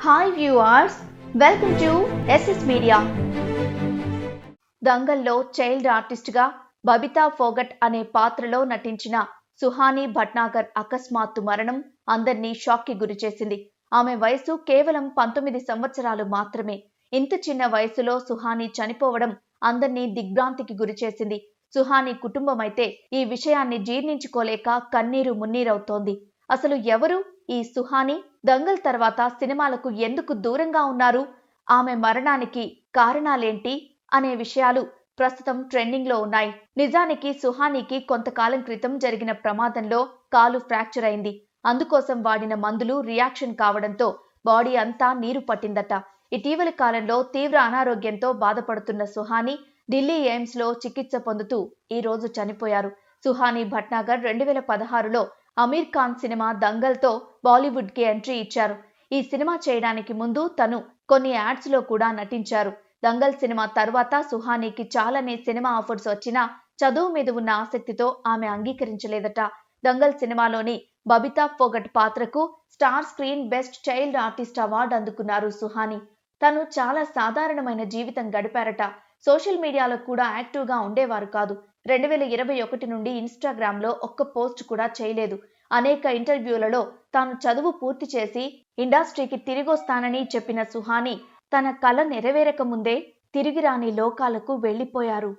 Hi viewers, welcome to SS media. దంగల్లో child ఆర్టిస్ట్గా బబితా ఫోగట్ అనే పాత్రలో నటించిన సుహానీ భట్నాగర్ అకస్మాత్తు మరణం అందరినీ షాక్కి గురిచేసింది. ఆమె వయసు కేవలం 19 సంవత్సరాలు మాత్రమే. ఇంత చిన్న వయసులో సుహానీ చనిపోవడం అందరినీ దిగ్భ్రాంతికి గురిచేసింది. సుహానీ కుటుంబం అయితే ఈ విషయాన్ని జీర్ణించుకోలేక కన్నీరు మున్నీరవుతోంది. అసలు ఎవరు ఈ సుహానీ? దంగల్ తర్వాత సినిమాలకు ఎందుకు దూరంగా ఉన్నారు? ఆమె మరణానికి కారణాలేంటి అనే విషయాలు ప్రస్తుతం ట్రెండింగ్ లో ఉన్నాయి. నిజానికి సుహానీకి కొంతకాలం క్రితం జరిగిన ప్రమాదంలో కాలు ఫ్రాక్చర్ అయింది. అందుకోసం వాడిన మందులు రియాక్షన్ కావడంతో బాడీ అంతా నీరు పట్టిందట. ఇటీవలి కాలంలో తీవ్ర అనారోగ్యంతో బాధపడుతున్న సుహానీ ఢిల్లీ ఎయిమ్స్ లో చికిత్స పొందుతూ ఈ రోజు చనిపోయారు. సుహానీ భట్నాగర్ 2016లో అమీర్ ఖాన్ సినిమా దంగల్తో బాలీవుడ్ కి ఎంట్రీ ఇచ్చారు. ఈ సినిమా చేయడానికి ముందు తను కొన్ని యాడ్స్ లో కూడా నటించారు. దంగల్ సినిమా తర్వాత సుహానీకి చాలానే సినిమా ఆఫర్స్ వచ్చినా చదువు మీద ఉన్న ఆసక్తితో ఆమె అంగీకరించలేదట. దంగల్ సినిమాలోని బబితా ఫోగట్ పాత్రకు star screen best child artist award అందుకున్నారు సుహానీ. తను చాలా సాధారణమైన జీవితం గడిపారట. సోషల్ మీడియాలో కూడా యాక్టివ్ గా ఉండేవారు కాదు. 2021 నుండి ఇన్స్టాగ్రామ్ లో ఒక్క పోస్ట్ కూడా చేయలేదు. అనేక ఇంటర్వ్యూలలో తాను చదువు పూర్తి చేసి ఇండస్ట్రీకి తిరిగొస్తానని చెప్పిన సుహానీ తన కల నెరవేరక ముందే తిరిగి రాని లోకాలకు వెళ్లిపోయారు.